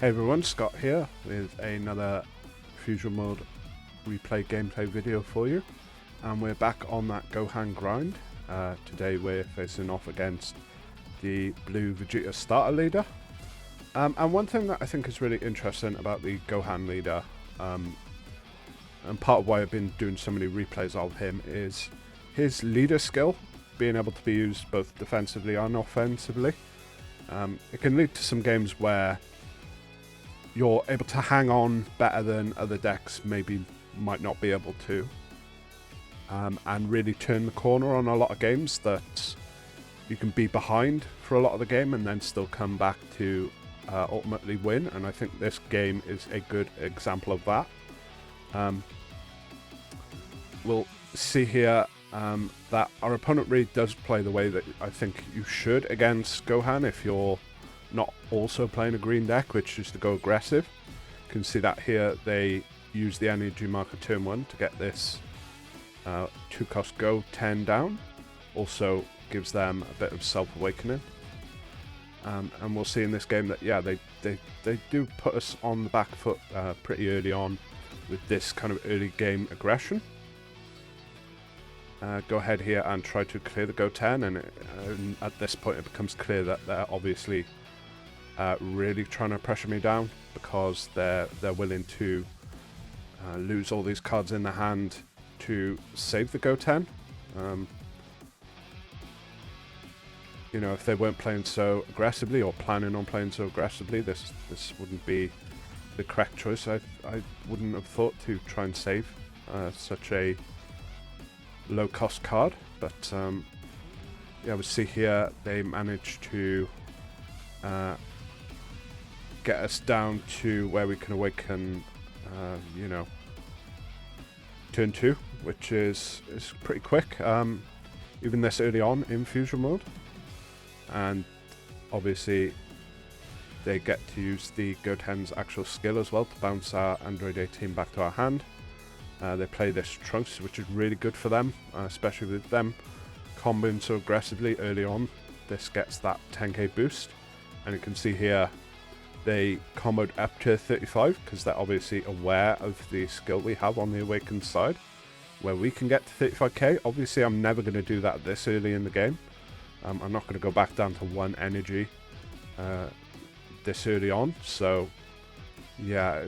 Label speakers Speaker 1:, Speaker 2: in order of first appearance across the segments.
Speaker 1: Hey everyone, Scott here with another Fusion Mode replay gameplay video for you, and we're back on that Gohan grind. Today we're facing off against the Blue Vegeta starter leader, and one thing that I think is really interesting about the Gohan leader, and part of why I've been doing so many replays of him, is his leader skill being able to be used both defensively and offensively. It can lead to some games where you're able to hang on better than other decks maybe might not be able to, and really turn the corner on a lot of games that you can be behind for a lot of the game and then still come back to ultimately win. And I think this game is a good example of that. We'll see here that our opponent really does play the way that I think you should against Gohan if you're not also playing a green deck, which is to go aggressive. You can see that here they use the energy marker turn 1 to get this 2-cost go 10 down. Also gives them a bit of self-awakening. And we'll see in this game that they do put us on the back foot pretty early on with this kind of early game aggression. Go ahead here and try to clear the go 10, and at this point it becomes clear that they're obviously really trying to pressure me down, because they're willing to lose all these cards in the hand to save the go 10. You know, if they weren't playing so aggressively or planning on playing so aggressively, this wouldn't be the correct choice. I wouldn't have thought to try and save such a low cost card, but yeah, we see here they managed to get us down to where we can awaken, you know, turn 2, which is pretty quick, even this early on in fusion mode. And obviously they get to use the Goten's actual skill as well to bounce our Android 18 back to our hand. They play this Trunks, which is really good for them, especially with them comboing so aggressively early on. This gets that 10k boost, and you can see here they comboed up to 35 because they're obviously aware of the skill we have on the Awakened side, where we can get to 35k. Obviously I'm never going to do that this early in the game. I'm not going to go back down to 1 energy this early on, so yeah.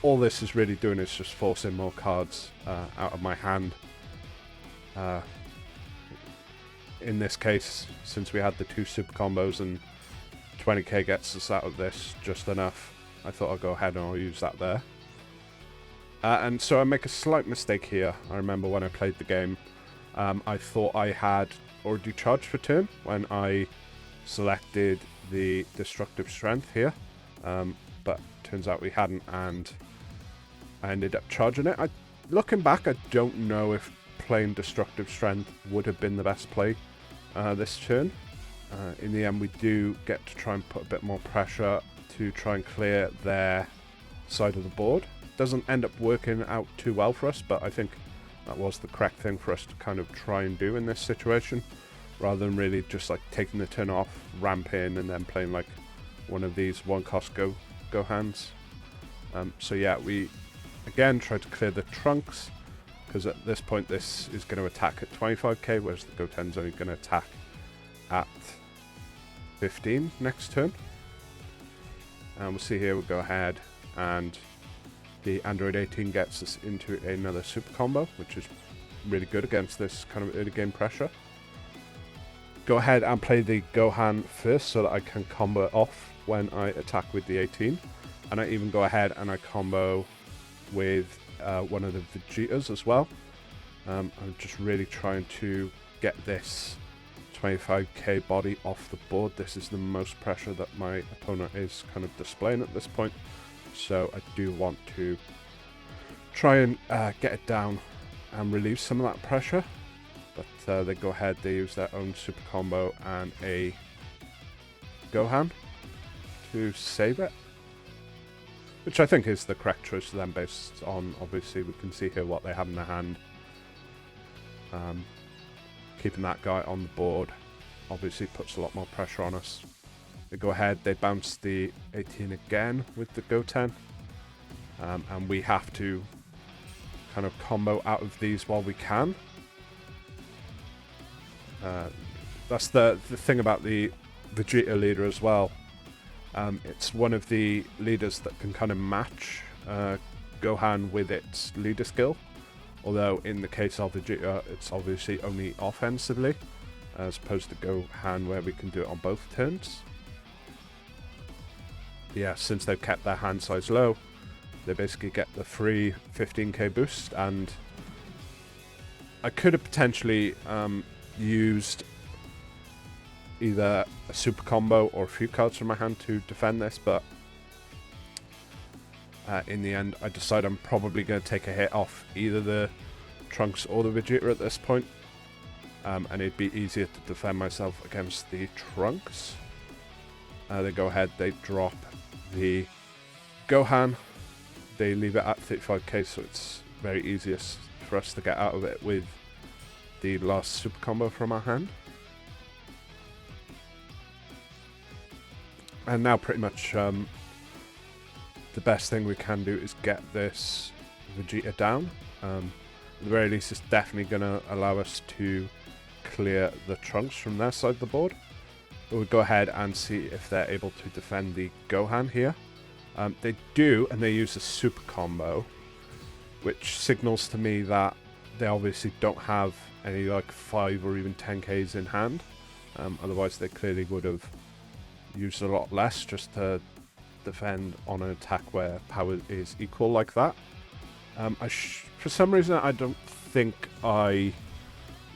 Speaker 1: All this is really doing is just forcing more cards out of my hand. In this case, since we had the 2 super combos and 20k gets us out of this just enough, I thought I'll go ahead and I'll use that there. And so I make a slight mistake here. I remember when I played the game, I thought I had already charged for turn when I selected the destructive strength here, but turns out we hadn't, and I ended up charging it. Looking back, I don't know if playing destructive strength would have been the best play this turn. In the end, we do get to try and put a bit more pressure to try and clear their side of the board. Doesn't end up working out too well for us, but I think that was the correct thing for us to kind of try and do in this situation, rather than really just like taking the turn off, ramp in, and then playing like one of these 1-cost Gohans. So yeah, we again try to clear the Trunks, because at this point this is going to attack at 25k, whereas the Goten's only going to attack at 15 next turn. And we'll see here, we'll go ahead and the Android 18 gets us into another super combo, which is really good against this kind of early game pressure. Go ahead and play the Gohan first so that I can combo it off when I attack with the 18. And I even go ahead and I combo with one of the Vegetas as well. I'm just really trying to get this 25k body off the board. This is the most pressure that my opponent is kind of displaying at this point, so I do want to try and get it down and relieve some of that pressure. But they go ahead, they use their own super combo and a Gohan to save it, which I think is the correct choice for them based on, obviously, we can see here what they have in their hand. Keeping that guy on the board obviously puts a lot more pressure on us. They go ahead, they bounce the 18 again with the Goten, and we have to kind of combo out of these while we can. That's the thing about the Vegeta leader as well. It's one of the leaders that can kind of match Gohan with its leader skill, although in the case of Vegeta it's obviously only offensively, as opposed to Gohan where we can do it on both turns. Yeah, since they've kept their hand size low, they basically get the free 15k boost, and I could have potentially used either a super combo or a few cards from my hand to defend this, but in the end I decide I'm probably going to take a hit off either the Trunks or the Vegeta at this point, and it'd be easier to defend myself against the Trunks. They go ahead, they drop the Gohan, they leave it at 35k, so it's very easiest for us to get out of it with the last super combo from our hand. And now pretty much the best thing we can do is get this Vegeta down. At the very least, it's definitely going to allow us to clear the Trunks from their side of the board. But we'll go ahead and see if they're able to defend the Gohan here. They do, and they use a super combo, which signals to me that they obviously don't have any like 5 or even 10k's in hand. Otherwise they clearly would have used a lot less just to defend on an attack where power is equal like that. For some reason I don't think I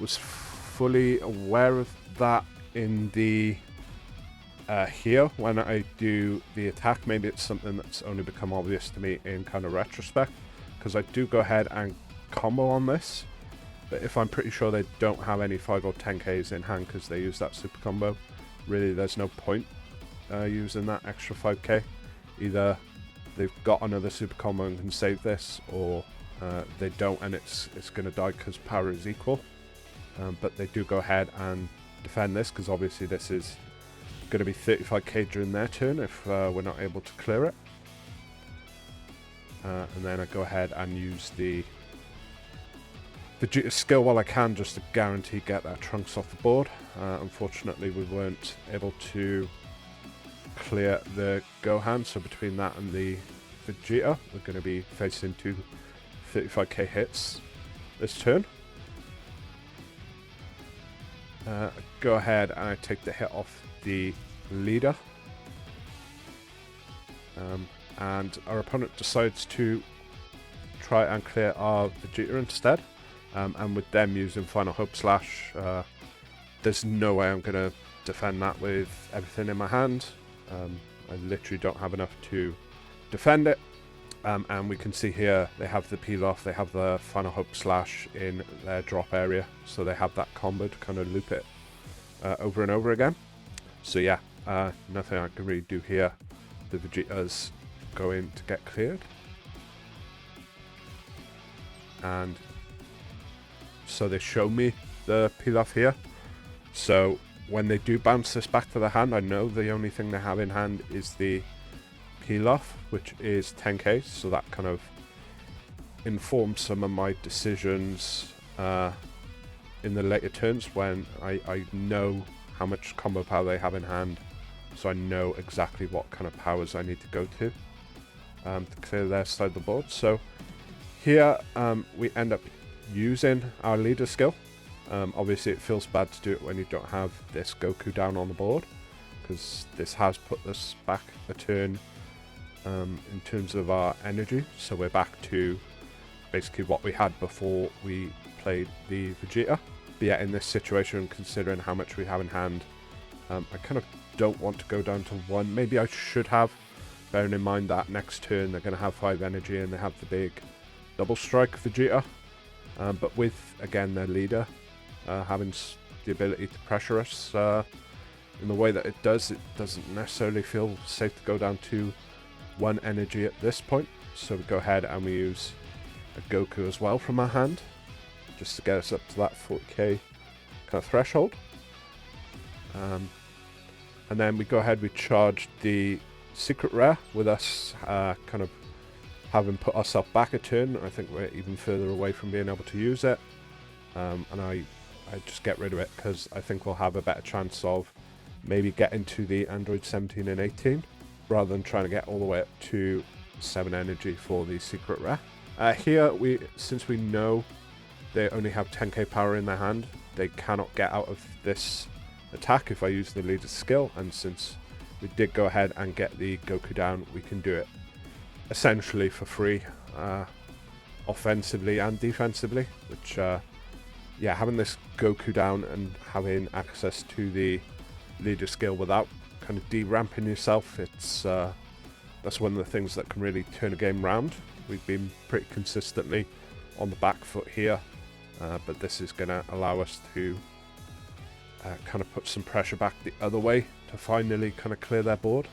Speaker 1: was fully aware of that in the here when I do the attack. Maybe it's something that's only become obvious to me in kind of retrospect, because I do go ahead and combo on this, but if I'm pretty sure they don't have any 5 or 10k's in hand because they use that super combo, really there's no point using that extra 5k. Either they've got another super combo and can save this, or they don't and it's going to die because power is equal. But they do go ahead and defend this, because obviously this is going to be 35k during their turn if we're not able to clear it. And then I go ahead and use the Vegeta skill while I can, just to guarantee get that Trunks off the board. Unfortunately we weren't able to clear the Gohan, so between that and the Vegeta we're going to be facing 2 35k hits this turn. Go ahead and I take the hit off the leader, and our opponent decides to try and clear our Vegeta instead, and with them using Final Hope Slash, there's no way I'm going to defend that with everything in my hand. I literally don't have enough to defend it, and we can see here they have the peel off, they have the Final Hope Slash in their drop area, so they have that combo to kind of loop it over and over again. So yeah, nothing I can really do here. The Vegeta's going to get cleared, and so they show me the peel off here. So when they do bounce this back to the hand, I know the only thing they have in hand is the peel off, which is 10k, so that kind of informs some of my decisions in the later turns when I know how much combo power they have in hand, so I know exactly what kind of powers I need to go to clear their side of the board. So here we end up using our leader skill. Obviously it feels bad to do it when you don't have this Goku down on the board, because this has put us back a turn in terms of our energy, so we're back to basically what we had before we played the Vegeta. But yeah, in this situation, considering how much we have in hand, I kind of don't want to go down to 1. Maybe I should have, bearing in mind that next turn they're going to have 5 energy and they have the big double strike Vegeta. But with, again, their leader having the ability to pressure us in the way that it doesn't necessarily feel safe to go down to 1 energy at this point. So we go ahead and we use a Goku as well from our hand, just to get us up to that 40k kind of threshold. And then we go ahead, we charge the secret rare with us kind of having put ourselves back a turn. I think we're even further away from being able to use it. And I just get rid of it because I think we'll have a better chance of maybe getting to the Android 17 and 18 rather than trying to get all the way up to 7 energy for the secret rare. Here, since we know they only have 10k power in their hand, they cannot get out of this attack if I use the leader's skill, and since we did go ahead and get the Goku down, we can do it essentially for free, offensively and defensively, which yeah, having this Goku down and having access to the leader skill without kind of de-ramping yourself, it's that's one of the things that can really turn a game round. We've been pretty consistently on the back foot here, but this is going to allow us to kind of put some pressure back the other way to finally kind of clear their board.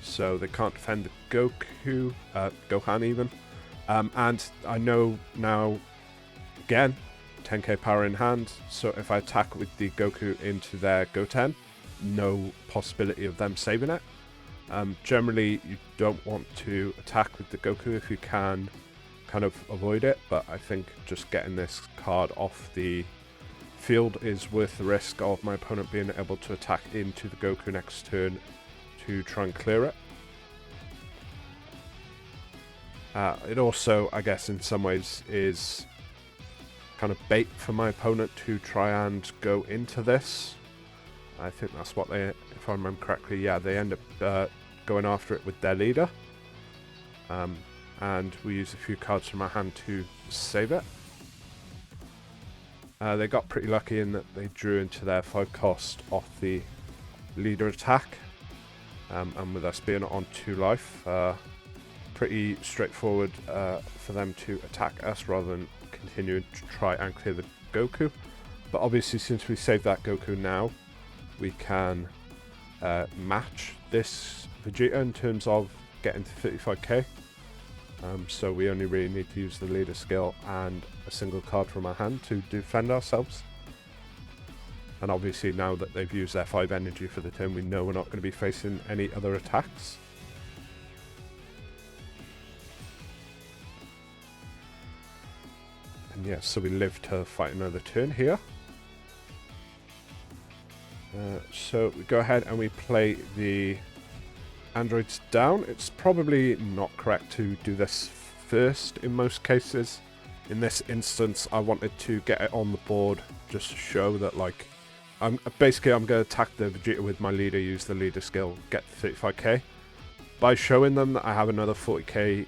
Speaker 1: So they can't defend the Goku, Gohan even. And I know now, again, 10k power in hand, so if I attack with the Goku into their Goten, no possibility of them saving it. Generally, you don't want to attack with the Goku if you can kind of avoid it, but I think just getting this card off the field is worth the risk of my opponent being able to attack into the Goku next turn to try and clear it. It also, I guess, in some ways is kind of bait for my opponent to try and go into this. I think that's what they, if I remember correctly, yeah, they end up going after it with their leader. And we use a few cards from our hand to save it. They got pretty lucky in that they drew into their 5 cost off the leader attack. And with us being on 2 life, pretty straightforward for them to attack us rather than continuing to try and clear the Goku. But obviously, since we saved that Goku now, we can match this Vegeta in terms of getting to 35k. So we only really need to use the leader skill and a single card from our hand to defend ourselves. And obviously, now that they've used their 5 energy for the turn, we know we're not going to be facing any other attacks. And yeah, so we live to fight another turn here. So we go ahead and we play the androids down. It's probably not correct to do this first in most cases. In this instance, I wanted to get it on the board just to show that, like, I'm going to attack the Vegeta with my leader, use the leader skill, get to 35k. By showing them that I have another 40k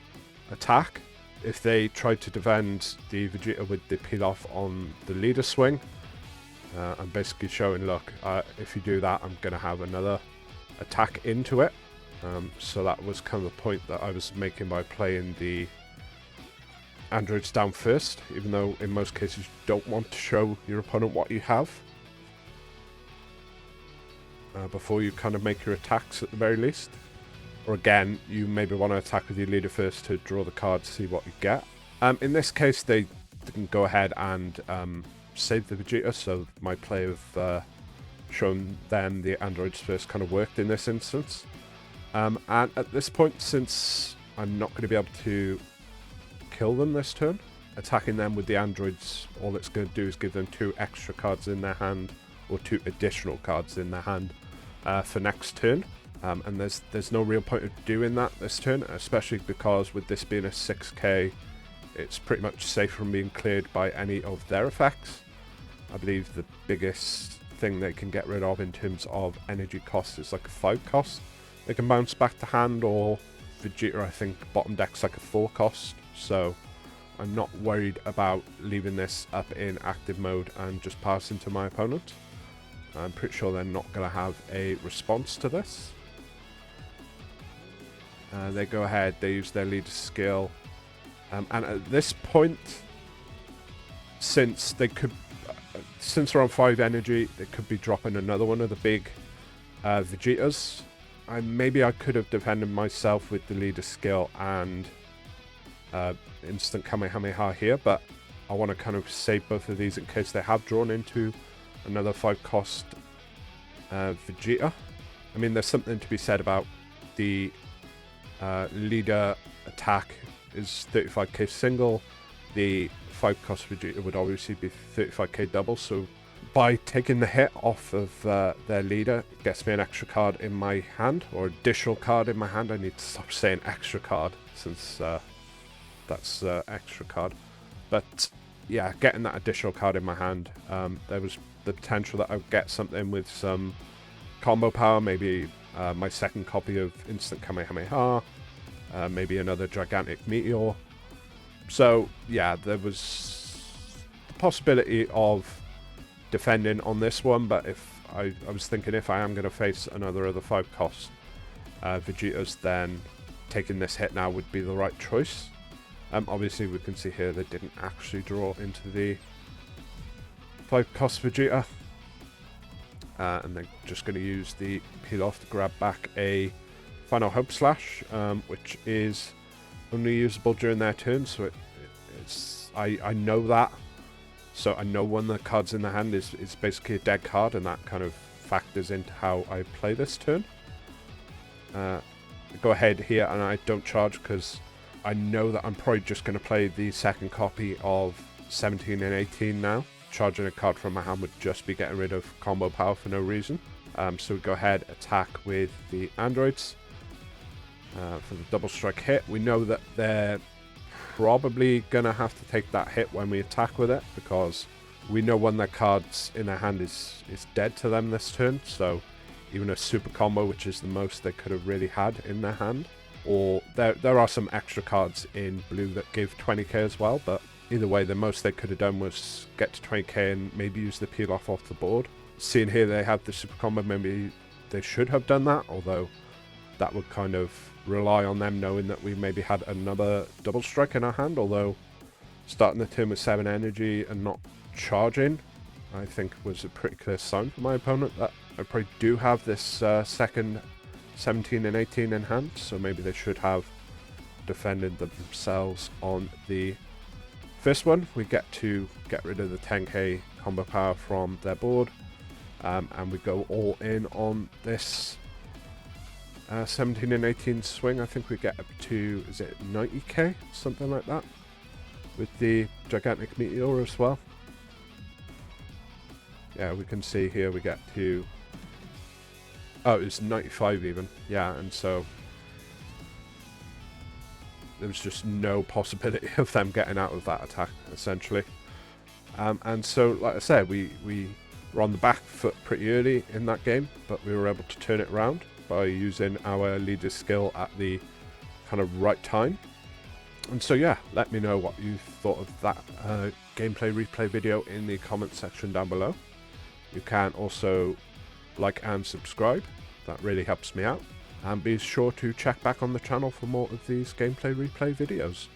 Speaker 1: attack, if they try to defend the Vegeta with the peel off on the leader swing, I'm basically showing, look, if you do that, I'm going to have another attack into it. So that was kind of the point that I was making by playing the androids down first, even though in most cases you don't want to show your opponent what you have before you kind of make your attacks at the very least. Or again, you maybe want to attack with your leader first to draw the card to see what you get. In this case, they didn't go ahead and save the Vegeta, so my play of showing them the androids first kind of worked in this instance. And at this point, since I'm not going to be able to kill them this turn, attacking them with the androids, all it's going to do is give them 2 extra cards in their hand, or 2 additional cards in their hand for next turn. And there's no real point of doing that this turn, especially because with this being a 6k, it's pretty much safe from being cleared by any of their effects. I believe the biggest thing they can get rid of in terms of energy cost is like a 5 cost. They can bounce back to hand, or Vegeta, I think, bottom deck's like a 4 cost. So I'm not worried about leaving this up in active mode and just passing to my opponent. I'm pretty sure they're not going to have a response to this. They go ahead, they use their leader skill. And at this point, since they're on 5 energy, they could be dropping another one of the big Vegetas. Maybe I could have defended myself with the leader skill and instant Kamehameha here, but I want to kind of save both of these in case they have drawn into another 5 cost Vegeta. I mean, there's something to be said about the leader attack is 35k single. The 5 cost Vegeta would obviously be 35k double, so by taking the hit off of their leader, it gets me an extra card in my hand, or additional card in my hand. I need to stop saying extra card, since that's extra card. But yeah, getting that additional card in my hand, there was the potential that I would get something with some combo power, maybe my second copy of Instant Kamehameha, maybe another gigantic meteor. So yeah, there was the possibility of defending on this one, but if I was thinking, if I am going to face another of the 5 cost Vegetas, then taking this hit now would be the right choice. Obviously we can see here they didn't actually draw into the 5 cost Vegeta, and they're just going to use the peel off to grab back a Final Hope Slash, which is only usable during their turn, so I know that. So I know when the card's in the hand is basically a dead card, and that kind of factors into how I play this turn. Go ahead here and I don't charge because I know that I'm probably just going to play the second copy of 17 and 18 now. Charging a card from my hand would just be getting rid of combo power for no reason. So we go ahead, attack with the androids for the double strike hit. We know that they're probably gonna have to take that hit when we attack with it, because we know when their cards in their hand is dead to them this turn. So even a super combo, which is the most they could have really had in their hand, or there are some extra cards in blue that give 20k as well, but either way, the most they could have done was get to 20k and maybe use the peel off the board. Seeing here they have the super combo, maybe they should have done that, although that would kind of rely on them knowing that we maybe had another double strike in our hand. Although starting the turn with 7 energy and not charging, I think was a pretty clear sign for my opponent that I probably do have this second 17 and 18 in hand, so maybe they should have defended themselves on the first one. We get to get rid of the 10k combo power from their board, and we go all in on this 17 and 18 swing. I think we get up to, is it 90k? Something like that. With the gigantic meteor as well. Yeah, we can see here we get to, oh, it's 95 even. Yeah, and so there was just no possibility of them getting out of that attack, essentially. And so, like I said, we were on the back foot pretty early in that game, but we were able to turn it around by using our leader's skill at the kind of right time. And so yeah, let me know what you thought of that gameplay replay video in the comment section down below. You can also like and subscribe, that really helps me out, and be sure to check back on the channel for more of these gameplay replay videos.